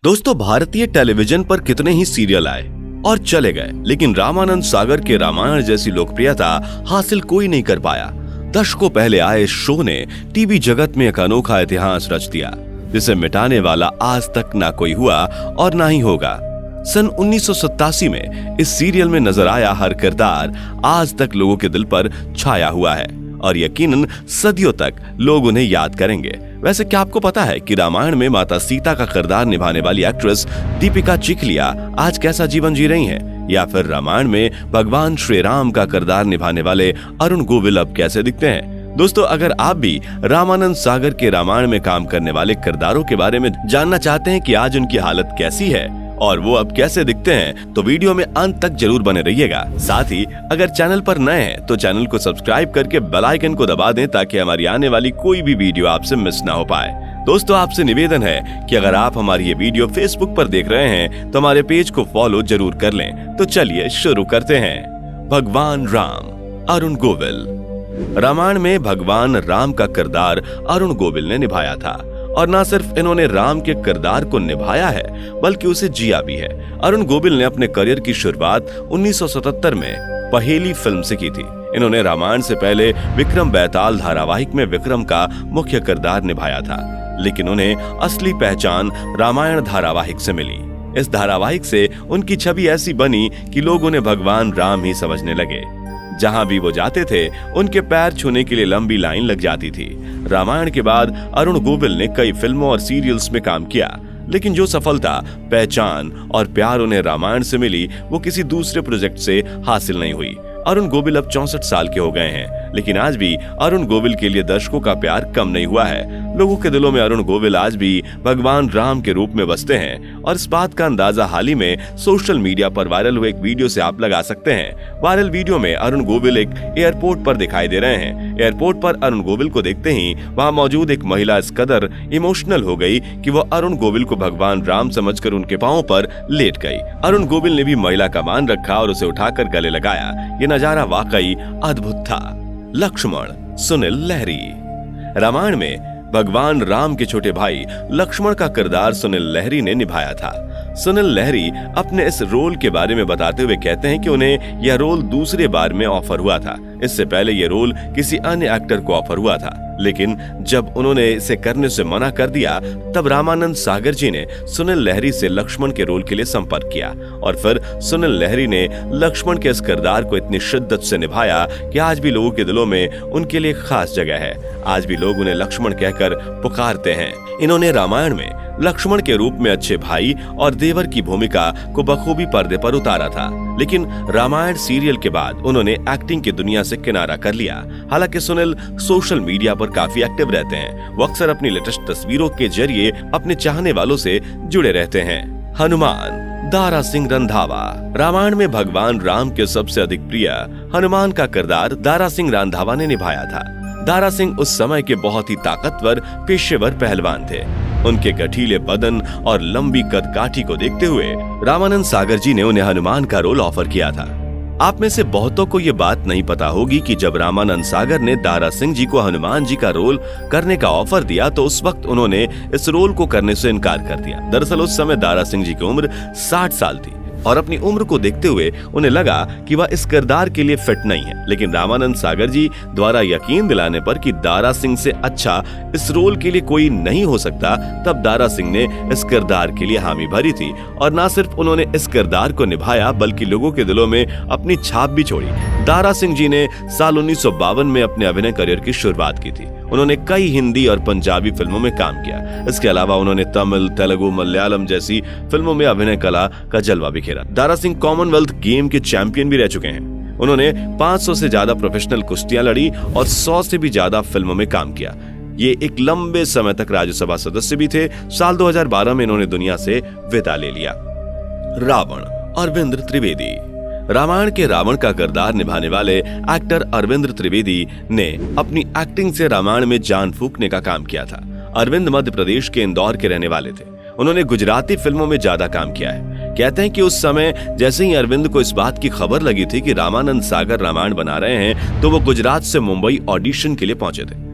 दोस्तों, भारतीय टेलीविजन पर कितने ही सीरियल आए और चले गए, लेकिन रामानंद सागर के रामायण जैसी लोकप्रियता हासिल कोई नहीं कर पाया। दशकों पहले आए इस शो ने टीवी जगत में एक अनोखा इतिहास रच दिया, जिसे मिटाने वाला आज तक ना कोई हुआ और ना ही होगा। सन 1987 में इस सीरियल में नजर आया हर किरदार आज तक लोगों के दिल पर छाया हुआ है और यकीनन सदियों तक लोग उन्हें याद करेंगे। वैसे क्या आपको पता है कि रामायण में माता सीता का किरदार निभाने वाली एक्ट्रेस दीपिका चिखलिया आज कैसा जीवन जी रही हैं? या फिर रामायण में भगवान श्री राम का किरदार निभाने वाले अरुण गोविल अब कैसे दिखते हैं? दोस्तों, अगर आप भी रामानंद सागर के रामायण में काम करने वाले किरदारों के बारे में जानना चाहते हैं कि आज उनकी हालत कैसी है और वो अब कैसे दिखते हैं, तो वीडियो में अंत तक जरूर बने रहिएगा। साथ ही अगर चैनल पर नए हैं तो चैनल को सब्सक्राइब करके बेल आइकन को दबा दें ताकि हमारी आने वाली कोई भी वीडियो आपसे मिस ना हो पाए। दोस्तों, आपसे निवेदन है कि अगर आप हमारी ये वीडियो फेसबुक पर देख रहे हैं तो हमारे पेज को फॉलो जरूर कर लें। तो चलिए शुरू करते हैं। भगवान राम, अरुण गोविल। रामायण में भगवान राम का किरदार अरुण गोविल ने निभाया था और न सिर्फ इन्होंने राम के किरदार को निभाया है बल्कि उसे जिया भी है। अरुण गोविल ने अपने करियर की शुरुआत 1977 में पहेली फिल्म से की थी। इन्होंने रामायण से पहले विक्रम बेताल धारावाहिक में विक्रम का मुख्य किरदार निभाया था, लेकिन उन्हें असली पहचान रामायण धारावाहिक से मिली। इस धारावाहिक से उनकी छवि ऐसी बनी कि लोग उन्हें भगवान राम ही समझने लगे। जहां भी वो जाते थे उनके पैर छूने के लिए लंबी लाइन लग जाती थी। रामायण के बाद अरुण गोविल ने कई फिल्मों और सीरियल्स में काम किया, लेकिन जो सफलता, पहचान और प्यार उन्हें रामायण से मिली वो किसी दूसरे प्रोजेक्ट से हासिल नहीं हुई। अरुण गोविल अब 64 साल के हो गए हैं, लेकिन आज भी अरुण गोविल के लिए दर्शकों का प्यार कम नहीं हुआ है। लोगों के दिलों में अरुण गोविल आज भी भगवान राम के रूप में बसते हैं और इस बात का अंदाजा हाल ही में सोशल मीडिया पर वायरल हुए एक वीडियो से आप लगा सकते हैं। वायरल वीडियो में अरुण गोविल एक एयरपोर्ट पर दिखाई दे रहे हैं। एयरपोर्ट पर अरुण गोविल को देखते ही वहां मौजूद एक महिला इस कदर इमोशनल हो गई कि वो अरुण गोविल को भगवान राम समझकर उनके पांवों पर लेट गई। अरुण गोविल ने भी महिला का मान रखा और उसे उठाकर गले लगाया। ये नजारा वाकई अद्भुत था। लक्ष्मण, सुनील लहरी। रामायण में भगवान राम के छोटे भाई लक्ष्मण का किरदार सुनील लहरी ने निभाया था। सुनील लहरी अपने इस रोल के बारे में बताते हुए कहते हैं कि उन्हें यह रोल दूसरे बार में ऑफर हुआ था। इससे पहले यह रोल किसी अन्य एक्टर को ऑफर हुआ था, लेकिन जब उन्होंने इसे करने से मना कर दिया तब रामानंद सागर जी ने सुनील लहरी से लक्ष्मण के रोल के लिए संपर्क किया और फिर सुनील लहरी ने लक्ष्मण के इस किरदार को इतनी शिद्दत से निभाया कि आज भी लोगों के दिलों में उनके लिए खास जगह है। आज भी लोग उन्हें लक्ष्मण कहकर पुकारते हैं। इन्होंने रामायण में लक्ष्मण के रूप में अच्छे भाई और देवर की भूमिका को बखूबी पर्दे पर उतारा था, लेकिन रामायण सीरियल के बाद उन्होंने एक्टिंग की दुनिया से किनारा कर लिया। हालांकि सुनील सोशल मीडिया पर काफी एक्टिव रहते हैं। वो अक्सर अपनी लेटेस्ट तस्वीरों के जरिए अपने चाहने वालों से जुड़े रहते हैं। हनुमान, दारा सिंह रंधावा। रामायण में भगवान राम के सबसे अधिक प्रिय हनुमान का किरदार दारा सिंह रंधावा ने निभाया था। दारा सिंह उस समय के बहुत ही ताकतवर पेशेवर पहलवान थे। उनके गठीले बदन और लंबी कदकाठी को देखते हुए रामानंद सागर जी ने उन्हें हनुमान का रोल ऑफर किया था। आप में से बहुतों को ये बात नहीं पता होगी कि जब रामानंद सागर ने दारा सिंह जी को हनुमान जी का रोल करने का ऑफर दिया तो उस वक्त उन्होंने इस रोल को करने से इनकार कर दिया। दरअसल उस समय दारा सिंह जी की उम्र 60 साल थी और अपनी उम्र को देखते हुए उन्हें लगा कि वह इस किरदार के लिए फिट नहीं है, लेकिन रामानंद सागर जी द्वारा यकीन दिलाने पर कि दारा सिंह से अच्छा इस रोल के लिए कोई नहीं हो सकता, तब दारा सिंह ने इस किरदार के लिए हामी भरी थी और न सिर्फ उन्होंने इस किरदार को निभाया बल्कि लोगों के दिलों में अपनी छाप भी छोड़ी। दारा सिंह जी ने साल 1952 में अपने अभिनय करियर की शुरुआत की थी। उन्होंने कई हिंदी और पंजाबी फिल्मों में काम किया। इसके अलावा उन्होंने तमिल, तेलुगु, मलयालम जैसी फिल्मों में अभिनय कला का जलवा बिखेरा। दारा सिंह कॉमनवेल्थ गेम के चैंपियन भी रह चुके हैं। उन्होंने 500 से ज्यादा प्रोफेशनल कुश्तियां लड़ी और 100 से भी ज्यादा फिल्मों में काम किया। ये एक लंबे समय तक राज्यसभा सदस्य भी थे। साल 2012 में इन्होंने दुनिया से विदा ले लिया। रावण, अरविंद त्रिवेदी। रामायण के रावण का किरदार निभाने वाले एक्टर अरविंद त्रिवेदी ने अपनी एक्टिंग से रामायण में जान फूंकने का काम किया था। अरविंद मध्य प्रदेश के इंदौर के रहने वाले थे। उन्होंने गुजराती फिल्मों में ज्यादा काम किया है। कहते हैं कि उस समय जैसे ही अरविंद को इस बात की खबर लगी थी कि रामानंद सागर रामायण बना रहे हैं तो वो गुजरात से मुंबई ऑडिशन के लिए पहुंचे थे।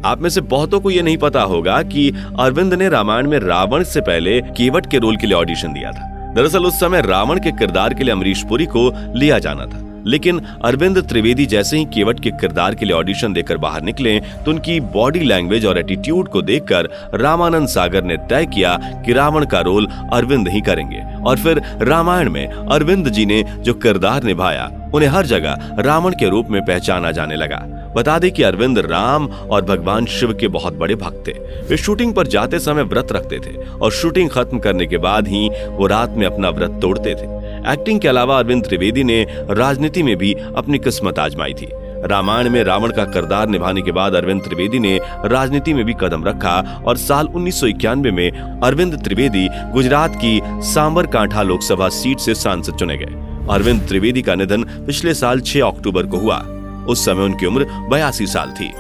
आप में से बहुतों को यह नहीं पता होगा कि अरविंद ने रामायण में रावण से पहले केवट के रोल के लिए ऑडिशन दिया था। दरअसल उस समय रावण के किरदार के लिए अमरीश पुरी को लिया जाना था, लेकिन अरविंद त्रिवेदी जैसे ही केवट के किरदार के लिए ऑडिशन देकर बाहर निकले तो उनकी बॉडी लैंग्वेज और एटीट्यूड को देखकर रामानंद सागर ने तय किया कि रावण का रोल अरविंद ही करेंगे। और फिर रामायण में अरविंद जी ने जो किरदार निभाया उन्हें हर जगह रावण के रूप में पहचाना जाने लगा। बता दें कि अरविंद राम और भगवान शिव के बहुत बड़े भक्त थे। वे शूटिंग पर जाते समय व्रत रखते थे और शूटिंग खत्म करने के बाद ही वो रात में अपना व्रत तोड़ते थे। एक्टिंग के अलावा अरविंद त्रिवेदी ने राजनीति में भी अपनी किस्मत आजमाई थी। रामायण में रावण का किरदार निभाने के बाद अरविंद त्रिवेदी ने राजनीति में भी कदम रखा और साल 1991 में अरविंद त्रिवेदी गुजरात की सांबरकांठा लोकसभा सीट से सांसद चुने गए। अरविंद त्रिवेदी का निधन पिछले साल 6 अक्टूबर को हुआ। उस समय उनकी उम्र 82 साल थी।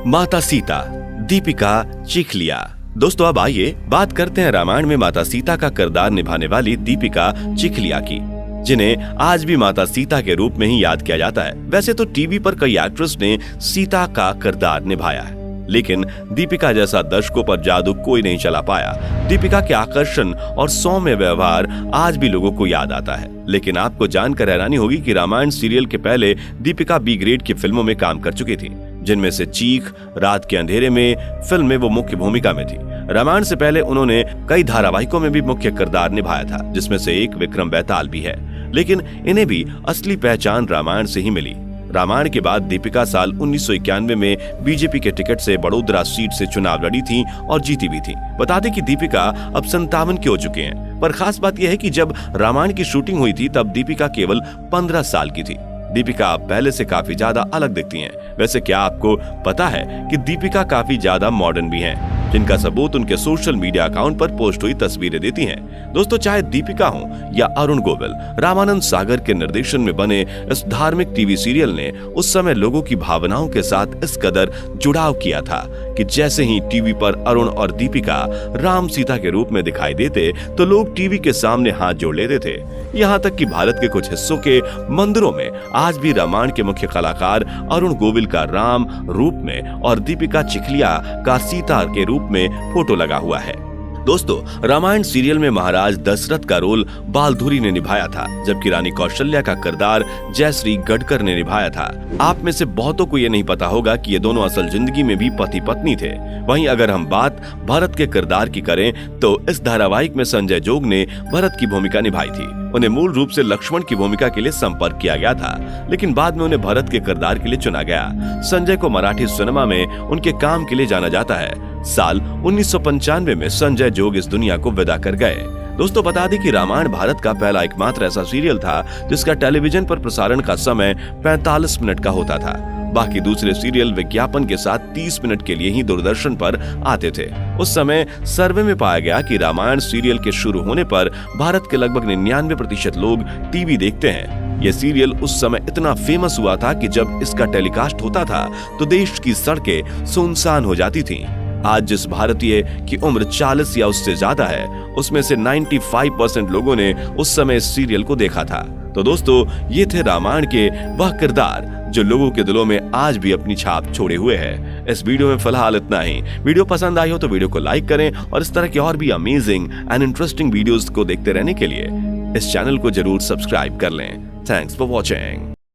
माता सीता दीपिका चिखलिया। दोस्तों अब आइए बात करते हैं रामायण में माता सीता का किरदार निभाने वाली दीपिका चिखलिया की, जिन्हें आज भी माता सीता के रूप में ही याद किया जाता है। वैसे तो टीवी पर कई एक्ट्रेस ने सीता का किरदार निभाया है, लेकिन दीपिका जैसा दर्शकों पर जादू कोई नहीं चला पाया। दीपिका के आकर्षण और सौम्य व्यवहार आज भी लोगों को याद आता है। लेकिन आपको जानकर हैरानी होगी कि रामायण सीरियल के पहले दीपिका बी ग्रेड की फिल्मों में काम कर चुकी थी, जिनमें से चीख, रात के अंधेरे में फिल्म में वो मुख्य भूमिका में थी। रामायण से पहले उन्होंने कई धारावाहिकों में भी मुख्य किरदार निभाया था, जिसमें से एक विक्रम बेताल भी है। लेकिन इन्हें भी असली पहचान रामायण से ही मिली। रामायण के बाद दीपिका साल 1991 में बीजेपी के टिकट से बड़ोदरा सीट से चुनाव लड़ी थी और जीती भी थी। बता दें कि दीपिका अब 57 के हो चुके हैं, पर खास बात यह है कि जब रामायण की शूटिंग हुई थी तब दीपिका केवल 15 साल की थी। दीपिका अब पहले से काफी ज्यादा अलग दिखती हैं। वैसे क्या आपको पता है कि दीपिका काफी ज्यादा मॉडर्न भी हैं, जिनका सबूत उनके सोशल मीडिया अकाउंट पर पोस्ट हुई तस्वीरें देती हैं। दोस्तों चाहे दीपिका हो या अरुण गोविल, रामानंद सागर के निर्देशन में बने इस धार्मिक टीवी सीरियल ने उस समय लोगों की भावनाओं के साथ इस कदर जुड़ाव किया था कि जैसे ही टीवी पर अरुण और दीपिका राम सीता के रूप में दिखाई देते तो लोग टीवी के सामने हाथ जोड़ लेते थे। यहाँ तक कि भारत के कुछ हिस्सों के मंदिरों में आज भी रामायण के मुख्य कलाकार अरुण गोविल का राम रूप में और दीपिका चिखलिया का सीता के रूप में फोटो लगा हुआ है। दोस्तों रामायण सीरियल में महाराज दशरथ का रोल बालधुरी ने निभाया था, जबकि रानी कौशल्या का किरदार जयश्री गडकर ने निभाया था। आप में से बहुतों को ये नहीं पता होगा कि ये दोनों असल जिंदगी में भी पति पत्नी थे। वहीं अगर हम बात भरत के किरदार की करें तो इस धारावाहिक में संजय जोग ने भरत की भूमिका निभाई थी। उन्हें मूल रूप से लक्ष्मण की भूमिका के लिए संपर्क किया गया था, लेकिन बाद में उन्हें भरत के किरदार के लिए चुना गया। संजय को मराठी सिनेमा में उनके काम के लिए जाना जाता है। साल 1995 में संजय जोग इस दुनिया को विदा कर गए। दोस्तों बता दें कि रामायण भारत का पहला एकमात्र ऐसा सीरियल था जिसका टेलीविजन पर प्रसारण का समय 45 मिनट का होता था। बाकी दूसरे सीरियल विज्ञापन के साथ 30 मिनट के लिए ही दूरदर्शन पर आते थे। उस समय सर्वे में पाया गया कि रामायण सीरियल के शुरू होने पर भारत के लगभग 99% लोग टीवी देखते हैं। यह सीरियल उस समय इतना फेमस हुआ था कि जब इसका टेलीकास्ट होता था तो देश की सड़कें सुनसान हो जाती थीं। आज जिस भारतीय की उम्र 40 या उससे ज्यादा है, उसमें से 95% लोगों ने उस समय इस सीरियल को देखा था। तो दोस्तों ये थे रामायण के वह किरदार जो लोगों के दिलों में आज भी अपनी छाप छोड़े हुए हैं। इस वीडियो में फिलहाल इतना ही। वीडियो पसंद आई हो तो वीडियो को लाइक करें और इस तरह के और भी अमेजिंग एंड इंटरेस्टिंग वीडियोस को देखते रहने के लिए इस चैनल को जरूर सब्सक्राइब कर लें। Thanks for watching.